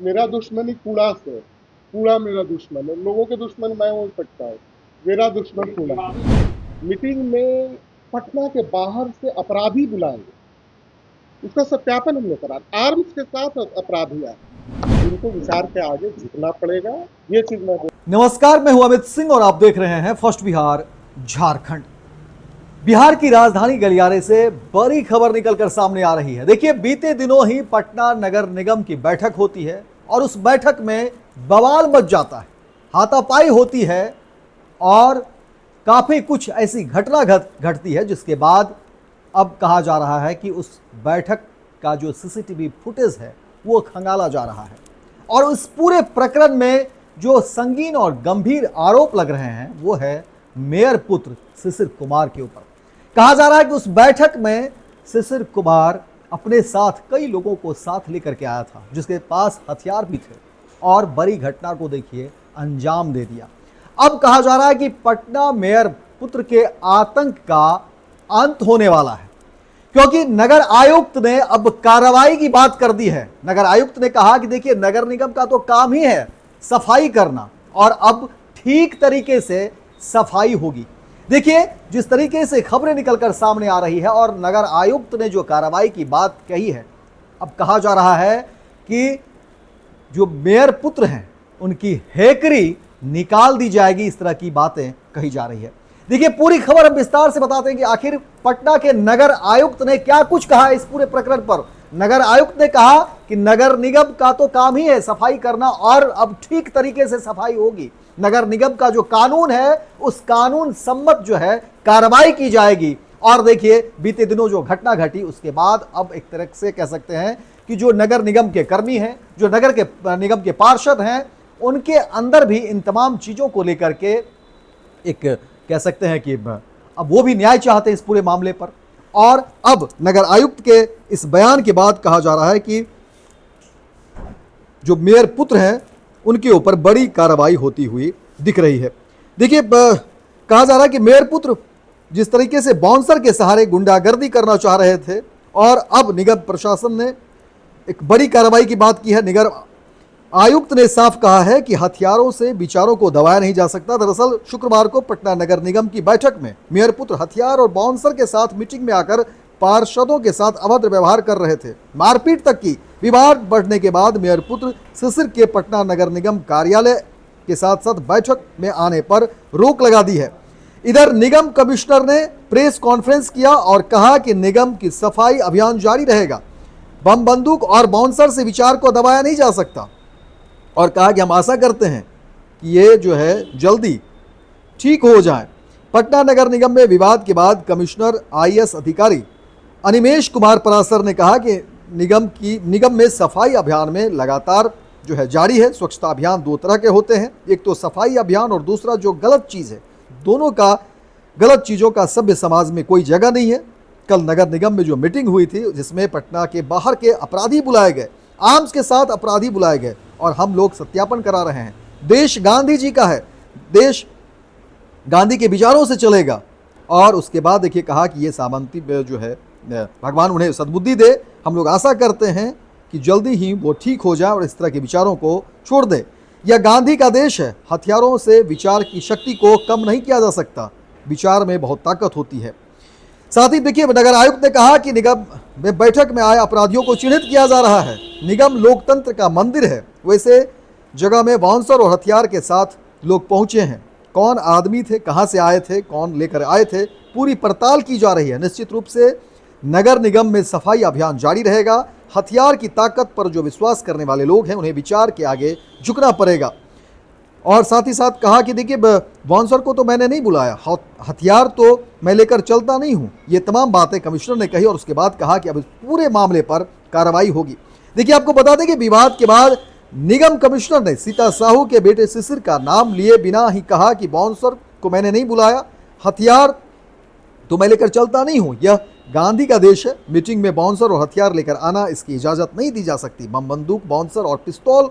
मेरा दुश्मनी कूड़ा से है। कूड़ा मेरा दुश्मन है, लोगों के दुश्मन मैं हो सकता हूँ, मेरा दुश्मन कूड़ा। मीटिंग में पटना के बाहर से अपराधी बुलाएंगे, उसका सत्यापन हमने करा, आर्म्स के साथ अपराधी आए, इनको विचार के आगे झुकना पड़ेगा। ये चीज मैं नमस्कार, मैं हूं अमित सिंह और आप देख रहे हैं फर्स्ट बिहार झारखंड। बिहार की राजधानी गलियारे से बड़ी खबर निकलकर सामने आ रही है। देखिए, बीते दिनों ही पटना नगर निगम की बैठक होती है और उस बैठक में बवाल मच जाता है, हाथापाई होती है और काफी कुछ ऐसी घटना घटती है जिसके बाद अब कहा जा रहा है कि उस बैठक का जो सीसीटीवी फुटेज है वो खंगाला जा रहा है और उस पूरे प्रकरण में जो संगीन और गंभीर आरोप लग रहे हैं वो है मेयर पुत्र शिशिर कुमार के ऊपर। कहा जा रहा है कि उस बैठक में शिशिर कुमार अपने साथ कई लोगों को साथ लेकर के आया था जिसके पास हथियार भी थे और बड़ी घटना को देखिए अंजाम दे दिया। अब कहा जा रहा है कि पटना मेयर पुत्र के आतंक का अंत होने वाला है, क्योंकि नगर आयुक्त ने अब कार्रवाई की बात कर दी है। नगर आयुक्त ने कहा कि देखिए, नगर निगम का तो काम ही है सफाई करना और अब ठीक तरीके से सफाई होगी। देखिए, जिस तरीके से खबरें निकलकर सामने आ रही है और नगर आयुक्त ने जो कार्रवाई की बात कही है, अब कहा जा रहा है कि जो मेयर पुत्र हैं उनकी हेकरी निकाल दी जाएगी, इस तरह की बातें कही जा रही है। देखिए, पूरी खबर हम विस्तार से बताते हैं कि आखिर पटना के नगर आयुक्त ने क्या कुछ कहा इस पूरे प्रकरण पर। नगर आयुक्त ने कहा कि नगर निगम का तो काम ही है सफाई करना और अब ठीक तरीके से सफाई होगी। नगर निगम का जो कानून है उस कानून सम्मत जो है कार्रवाई की जाएगी। और देखिए, बीते दिनों जो घटना घटी उसके बाद अब एक तरह से कह सकते हैं कि जो नगर निगम के कर्मी हैं, जो नगर के निगम के पार्षद हैं, उनके अंदर भी इन तमाम चीजों को लेकर के एक कह सकते हैं कि अब वो भी न्याय चाहते हैं इस पूरे मामले पर। और अब नगर आयुक्त के इस बयान के बाद कहा जा रहा है कि जो मेयर पुत्र हैं उनके ऊपर बड़ी कार्रवाई होती हुई दिख रही है। देखिए, कहा जा रहा है कि मेयर पुत्र जिस तरीके से बाउंसर के सहारे गुंडागर्दी करना चाह रहे थे और अब निगम प्रशासन ने एक बड़ी कार्रवाई की बात की है। नगर आयुक्त ने साफ कहा है कि हथियारों से विचारों को दबाया नहीं जा सकता। दरअसल शुक्रवार को पटना नगर निगम की बैठक में मेयर पुत्र हथियार और बाउंसर के साथ मीटिंग में आकर पार्षदों के साथ अभद्र व्यवहार कर रहे थे, मारपीट तक की। विवाद बढ़ने के बाद मेयर पुत्र शिशिर के पटना नगर निगम कार्यालय के साथ साथ बैठक में आने पर रोक लगा दी है। इधर निगम कमिश्नर ने प्रेस कॉन्फ्रेंस किया और कहा कि निगम की सफाई अभियान जारी रहेगा, बम बंदूक और बाउंसर से विचार को दबाया नहीं जा सकता और कहा कि हम आशा करते हैं कि ये जो है जल्दी ठीक हो जाए। पटना नगर निगम में विवाद के बाद कमिश्नर आईएएस अधिकारी अनिमेश कुमार परासर ने कहा कि निगम में सफाई अभियान में लगातार जो है जारी है। स्वच्छता अभियान दो तरह के होते हैं, एक तो सफाई अभियान और दूसरा जो गलत चीज़ है। दोनों का, गलत चीज़ों का सभ्य समाज में कोई जगह नहीं है। कल नगर निगम में जो मीटिंग हुई थी जिसमें पटना के बाहर के अपराधी बुलाए गए, आर्म्स के साथ अपराधी बुलाए गए और हम लोग सत्यापन करा रहे हैं। देश गांधी जी का है, देश गांधी के विचारों से चलेगा। और उसके बाद देखिए कहा कि ये सामंती जो है भगवान उन्हें सद्बुद्धि दे। हम लोग आशा करते हैं कि जल्दी ही वो ठीक हो जाए और इस तरह के विचारों को छोड़ दे। यह गांधी का देश है, हथियारों से विचार की शक्ति को कम नहीं किया जा सकता, विचार में बहुत ताकत होती है। साथ ही देखिए, नगर आयुक्त ने कहा कि निगम में बैठक में आए अपराधियों को चिन्हित किया जा रहा है। निगम लोकतंत्र का मंदिर है, वैसे जगह में बाउंसर और हथियार के साथ लोग पहुंचे हैं। कौन आदमी थे, कहां से आए थे, कौन लेकर आए थे, पूरी पड़ताल की जा रही है। निश्चित रूप से नगर निगम में सफाई अभियान जारी रहेगा। हथियार की ताकत पर जो विश्वास करने वाले लोग हैं उन्हें विचार के आगे झुकना पड़ेगा। और साथ ही साथ कहा कि देखिए, बाउंसर को तो मैंने नहीं बुलाया, हथियार तो मैं लेकर चलता नहीं हूं। ये तमाम बातें कमिश्नर ने कही और उसके बाद कहा कि अब इस पूरे मामले पर कार्रवाई होगी। देखिए, आपको बता दें कि विवाद के बाद निगम कमिश्नर ने सीता साहू के बेटे शिशिर का नाम लिए बिना ही कहा कि बाउंसर को मैंने नहीं बुलाया, हथियार तो मैं लेकर चलता नहीं हूं। यह गांधी का देश है, मीटिंग में बाउंसर और हथियार लेकर आना, इसकी इजाजत नहीं दी जा सकती। बम बंदूक, बाउंसर और पिस्तौल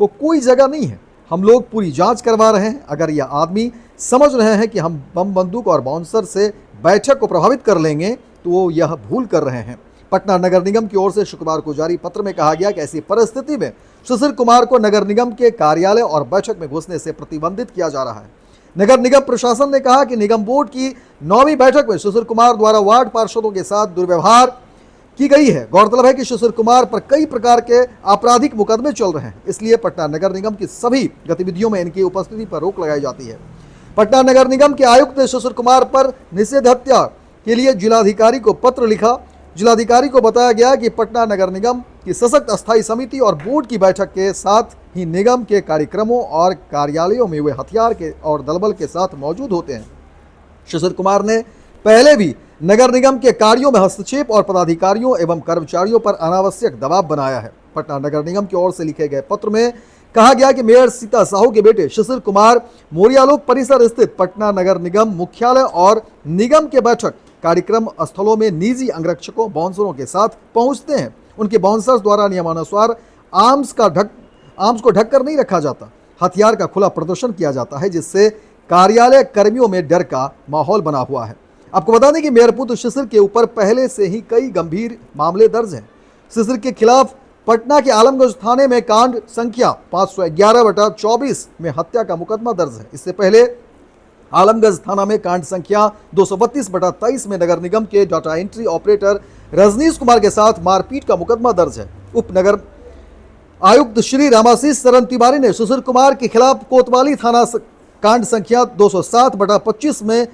को कोई जगह नहीं है। हम लोग पूरी जांच करवा रहे हैं। अगर यह आदमी समझ रहे हैं कि हम बम बंदूक और बाउंसर से बैठक को प्रभावित कर लेंगे तो वो यह भूल कर रहे हैं। पटना नगर निगम की ओर से शुक्रवार को जारी पत्र में कहा गया कि ऐसी परिस्थिति में शिशिर कुमार को नगर निगम के कार्यालय और बैठक में घुसने से प्रतिबंधित किया जा रहा है। नगर निगम प्रशासन ने कहा कि निगम बोर्ड की 9वीं बैठक में शिशिर कुमार द्वारा वार्ड पार्षदों के साथ दुर्व्यवहार की गई है। गौरतलब है कि शिशिर कुमार पर कई प्रकार के आपराधिक मुकदमे चल रहे हैं, इसलिए पटना नगर निगम की सभी गतिविधियों में इनकी उपस्थिति पर रोक लगाई जाती है। पटना नगर निगम के आयुक्त ने शिशिर कुमार पर निषेधाज्ञा के लिए जिलाधिकारी को पत्र लिखा। जिलाधिकारी को बताया गया कि पटना नगर निगम की सशक्त अस्थायी समिति और बोर्ड की बैठक के साथ ही निगम के कार्यक्रमों और कार्यालयों में वे हथियार के और दलबल के साथ मौजूद होते हैं। शिशिर कुमार ने पहले भी नगर निगम के कार्यों में हस्तक्षेप और पदाधिकारियों एवं कर्मचारियों पर अनावश्यक दबाव बनाया है। पटना नगर निगम की ओर से लिखे गए पत्र में कहा गया कि मेयर सीता साहू के बेटे शिशिर कुमार मोरियालोक परिसर स्थित पटना नगर निगम मुख्यालय और निगम के बैठक कार्यक्रम स्थलों में निजी अंगरक्षकों बाउंसरों के साथ पहुंचते हैं। उनके बाउंसर्स द्वारा नियमानुसार आर्म्स को ढककर नहीं रखा जाता, हथियार का खुला प्रदर्शन किया जाता है, जिससे कार्यालय कर्मियों में डर का माहौल बना हुआ है। आपको बता दें कि मेयर पुत्र शिशिर के ऊपर पहले से ही कई गंभीर मामले दर्ज हैं। शिशिर के खिलाफ पटना के आलमगंज थाने में कांड संख्या 511/24 में हत्या का मुकदमा दर्ज है। इससे पहले आलमगंज थाना में कांड संख्या 232/23 में नगर निगम के data entry operator Rajnish Kumar के साथ मारपीट का मुकदमा दर्ज है। उप नगर आयुक्त श्री रामाशीष शरण तिवारी ने शिशिर कुमार के खिलाफ कोतवाली थाना कांड संख्या 207/25 में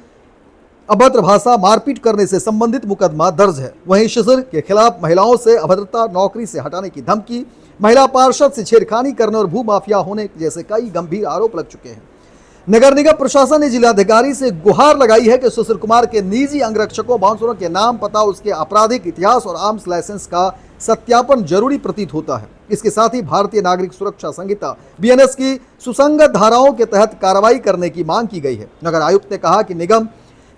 अभद्र भाषा मारपीट करने से संबंधित मुकदमा दर्ज है। वहीं शिशिर के खिलाफ महिलाओं से अभद्रता, नौकरी से हटाने की धमकी, महिला पार्षद से छेड़खानी करने और भू माफिया होने जैसे कई गंभीर आरोप लग चुके हैं। नगर निगम प्रशासन ने जिलाधिकारी से गुहार लगाई है कि शिशिर कुमार के निजी अंगरक्षकों बाउंसरों के नाम, पता, उसके आपराधिक इतिहास और आर्म्स लाइसेंस का सत्यापन जरूरी प्रतीत होता है। इसके साथ ही भारतीय नागरिक सुरक्षा संहिता BNS की सुसंगत धाराओं के तहत कार्रवाई करने की मांग की गई है। नगर आयुक्त ने कहा कि निगम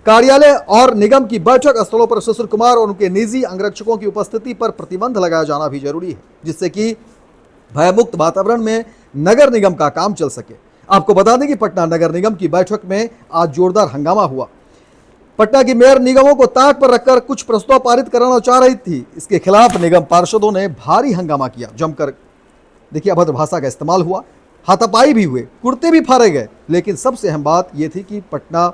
कार्यालय और निगम की बैठक स्थलों पर शिशिर कुमार और उनके निजी अंगरक्षकों की उपस्थिति पर प्रतिबंध लगाया जाना भी जरूरी है, जिससे कि भयमुक्त वातावरण में नगर निगम का काम चल सके। आपको बता दें कि पटना नगर निगम की बैठक में आज जोरदार हंगामा हुआ। पटना की मेयर निगमों को ताक पर रखकर कुछ प्रस्ताव पारित कराना चाह रही थी। इसके खिलाफ निगम पार्षदों ने भारी हंगामा किया, जमकर देखिए अभद्र भाषा का इस्तेमाल हुआ, हाथापाई भी हुए, कुर्ते भी फाड़े गए। लेकिन सबसे अहम बात यह थी कि पटना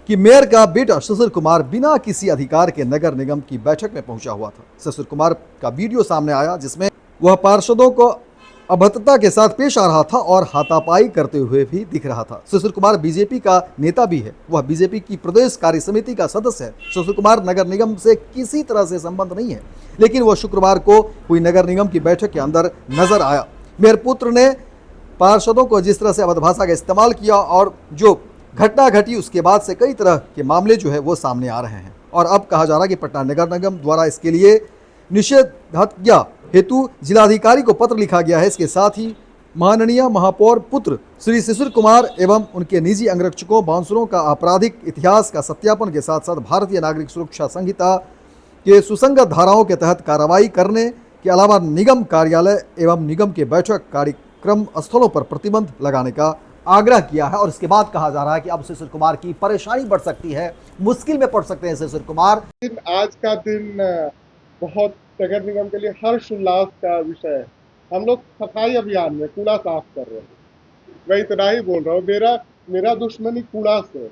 कि मेयर का बेटा शिशिर कुमार बिना किसी अधिकार के नगर निगम की बैठक में पहुंचा हुआ था। शिशिर कुमार का वीडियो सामने आया जिसमें वह पार्षदों को अभद्रता के साथ पेश आ रहा था और हाथापाई करते हुए भी दिख रहा था। शिशिर कुमार बीजेपी का नेता भी है, वह बीजेपी की प्रदेश कार्य समिति का सदस्य है। शिशिर कुमार नगर निगम से किसी तरह से संबंध नहीं है, लेकिन वह शुक्रवार को हुई नगर निगम की बैठक के अंदर नजर आया। मेयर पुत्र ने पार्षदों को जिस तरह से अभद्र भाषा का इस्तेमाल किया और जो घटना घटी उसके बाद से कई तरह के मामले जो है वो सामने आ रहे हैं। और अब कहा जा रहा है कि पटना नगर निगम द्वारा इसके लिए निषेधाज्ञा हेतु जिलाधिकारी को पत्र लिखा गया है। इसके साथ ही माननीय महापौर पुत्र श्री शिशिर कुमार एवं उनके निजी अंगरक्षकों बाउंसरों का आपराधिक इतिहास का सत्यापन के साथ साथ भारतीय नागरिक सुरक्षा संहिता के सुसंगत धाराओं के तहत कार्रवाई करने के अलावा निगम कार्यालय एवं निगम के बैठक कार्यक्रम स्थलों पर प्रतिबंध लगाने का आग्रह किया है। और इसके बाद कहा जा रहा है कि अब शिशिर कुमार की परेशानी बढ़ सकती है, मुश्किल में पड़ सकते हैं शिशिर कुमार। आज का दिन बहुत नगर निगम के लिए हर्ष उल्लास का विषय है। हम लोग सफाई अभियान में कूड़ा साफ कर रहे हैं। मैं इतना ही बोल रहा हूँ, मेरा दुश्मनी कूड़ा से,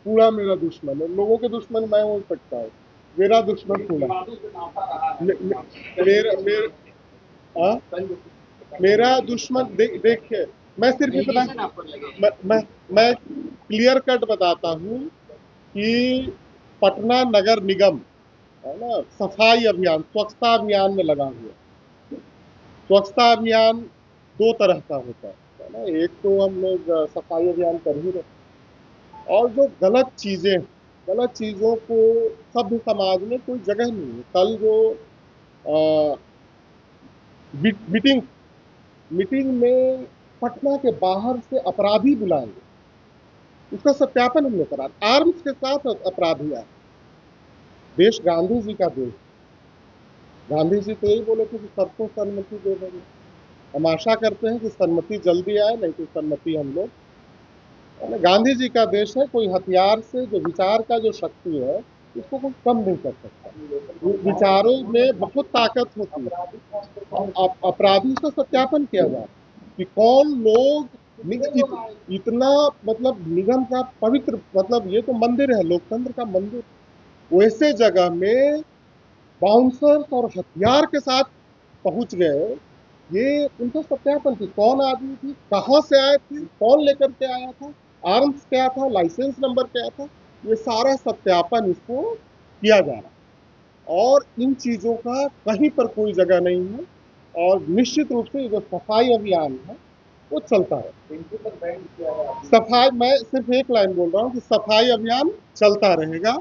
कूड़ा मेरा दुश्मन है। लोगों के दुश्मन मैं हो सकता हूँ, मेरा दुश्मन कूड़ा। मेरा दुश्मन देखिए, मैं सिर्फ इतना मैं क्लियर कट बताता हूँ कि पटना नगर निगम है ना सफाई अभियान, स्वच्छता अभियान में लगा हुआ। स्वच्छता अभियान दो तरह का होता है ना, एक तो हम लोग सफाई अभियान कर ही रहे और जो गलत चीज़ों को सभ्य समाज में कोई जगह नहीं है। कल जो मीटिंग में पटना के बाहर से अपराधी बुलाएंगे, उसका सत्यापन हमने करा। आर्म्स के साथ अपराधी आए। देश गांधी जी का देश, गांधी जी तो यही बोले थे कि सबको सन्मति दे देंगे। हम आशा करते हैं कि सन्मति जल्दी आए, नहीं तो सन्मति हम लोग, गांधी जी का देश है। कोई हथियार से जो विचार का जो शक्ति है इसको कोई कम नहीं कर सकता। विचारों में बहुत ताकत होती है। अपराधी का सत्यापन किया जाए कि कौन लोग इतना मतलब निगम का पवित्र मतलब ये तो मंदिर है, लोकतंत्र का मंदिर, वैसे जगह में बाउंसर्स और हथियार के साथ पहुंच गए। ये उनका सत्यापन थी, कौन आदमी थी, कहां से आए थे, कौन लेकर के आया था, आर्म्स क्या था, लाइसेंस नंबर क्या था, ये सारा सत्यापन इसको किया जा रहा। और इन चीजों का कहीं पर कोई जगह नहीं है। और निश्चित रूप से जो सफाई अभियान है वो चलता है। सफाई, मैं सिर्फ एक लाइन बोल रहा हूँ कि सफाई अभियान चलता रहेगा।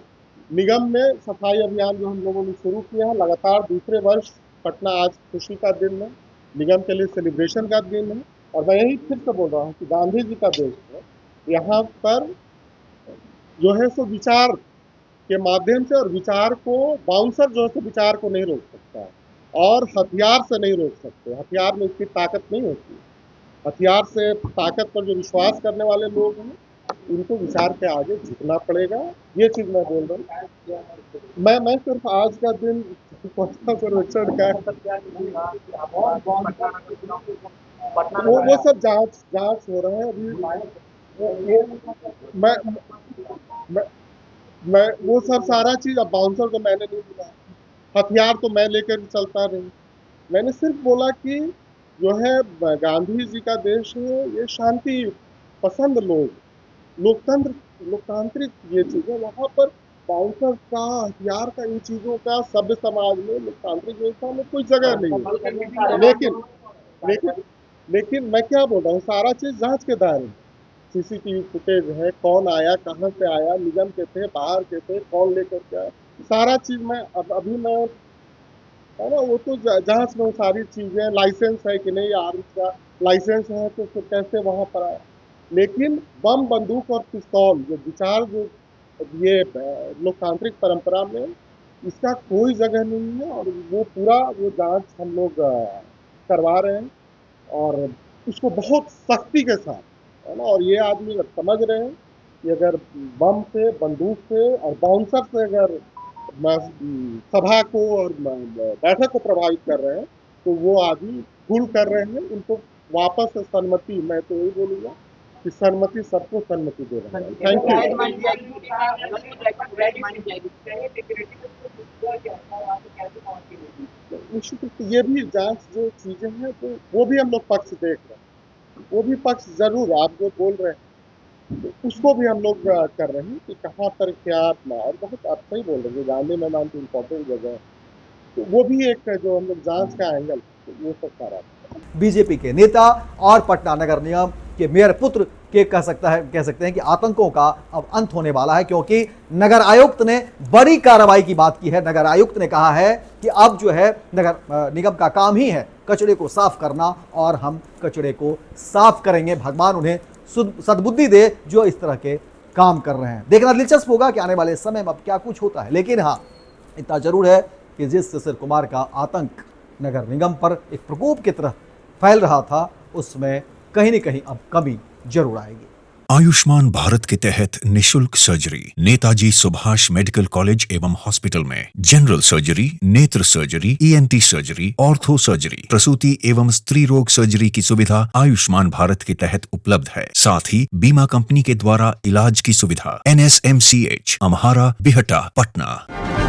निगम में सफाई अभियान जो हम लोगों ने शुरू किया है लगातार दूसरे वर्ष, पटना आज खुशी का दिन है, निगम के लिए सेलिब्रेशन का दिन है। और मैं यही फिर से बोल रहा हूँ कि गांधी जी का देश है, यहाँ पर जो है सो विचार के माध्यम से, और विचार को बाउंसर जो है सो विचार को नहीं रोक सकता है और हथियार से नहीं रोक सकते। हथियार में इसकी ताकत नहीं होती। हथियार से ताकत पर जो विश्वास करने वाले लोग हैं उनको विचार के आगे झुकना पड़ेगा। ये चीज मैं बोल रहा हूँ। मैं सिर्फ आज का दिन पटना सर्वेक्षण का वो सब जांच हो रहा है अभी। मैं मैं मैं वो सब सारा चीज, अब बाउंसर तो मैंने नहीं बुलाया, हथियार तो मैं लेकर चलता नहीं। मैंने सिर्फ बोला कि जो है गांधी जी का देश है, ये शांति पसंद लोग, लोकतंत्र लोकतांत्रिक ये चीजें, वहां पर बाउंसर का, हथियार का, इन चीजों का सभ्य समाज में, लोकतांत्रिक व्यवस्था में कोई जगह नहीं है। लेकिन लेकिन मैं क्या बोल रहा हूँ, सारा चीज जांच के दायरे में। सीसीटीवी फुटेज है, कौन आया, कहाँ से आया, निगम के थे, बाहर के थे, कौन लेकर के आया, सारा चीज मैं अभी मैं, है ना, वो तो जांच में सारी चीजें, लाइसेंस है कि नहीं, आर्म्स का लाइसेंस है तो फिर कैसे वहां पर आया। लेकिन बम, बंदूक और पिस्तौल जो विचार, जो ये लोकतांत्रिक परंपरा में इसका कोई जगह नहीं है। और वो पूरा वो जांच हम लोग करवा रहे हैं और उसको बहुत सख्ती के साथ, है ना। और ये आदमी अगर समझ रहे हैं कि अगर बम से, बंदूक से और बाउंसर से अगर सभा को और बैठक को प्रभावित कर रहे हैं तो वो आदमी भूल कर रहे हैं। उनको वापस से सहमति, मैं तो यही बोलूंगा कि सहमति, सबको सहमति दे रहे हैं। Thank you. निश्चित रूप से ये भी जांच जो चीजें हैं तो वो भी हम लोग पक्ष देख रहे हैं, वो भी पक्ष जरूर आप जो बोल रहे हैं तो उसको भी हम लोग कर रहे हैं कि कहाँ पर क्या, और बहुत आप सही बोल रहे हैं, गांधी मैदान तो इम्पोर्टेंट जगह है, तो वो भी एक जो हम लोग जांच का एंगल तो वो सब सारा बीजेपी के नेता और पटना नगर निगम के मेयर पुत्र के कह सकते हैं कि आतंकों का अब अंत होने वाला है, क्योंकि नगर आयुक्त ने बड़ी कार्रवाई की बात की है। नगर आयुक्त ने कहा है कि अब जो है नगर निगम का काम ही है कचरे को साफ करना, और हम कचरे को साफ करेंगे। भगवान उन्हें सद्बुद्धि दे जो इस तरह के काम कर रहे हैं। देखना दिलचस्प होगा कि आने वाले समय में अब क्या कुछ होता है। लेकिन हाँ, इतना जरूर है कि जिस शिशिर कुमार का आतंक नगर निगम पर एक प्रकोप की तरह फैल रहा था, उसमें कहीं न कहीं अब कमी जरूर आएगी। आयुष्मान भारत के तहत निशुल्क surgery Netaji Subhash medical college एवं हॉस्पिटल में जनरल सर्जरी, नेत्र surgery, ENT surgery, ortho surgery, प्रसूति एवं स्त्री रोग सर्जरी की सुविधा आयुष्मान भारत के तहत उपलब्ध है। साथ ही बीमा कंपनी के द्वारा इलाज की सुविधा। NSMCH, अम्हारा, बिहटा, पटना।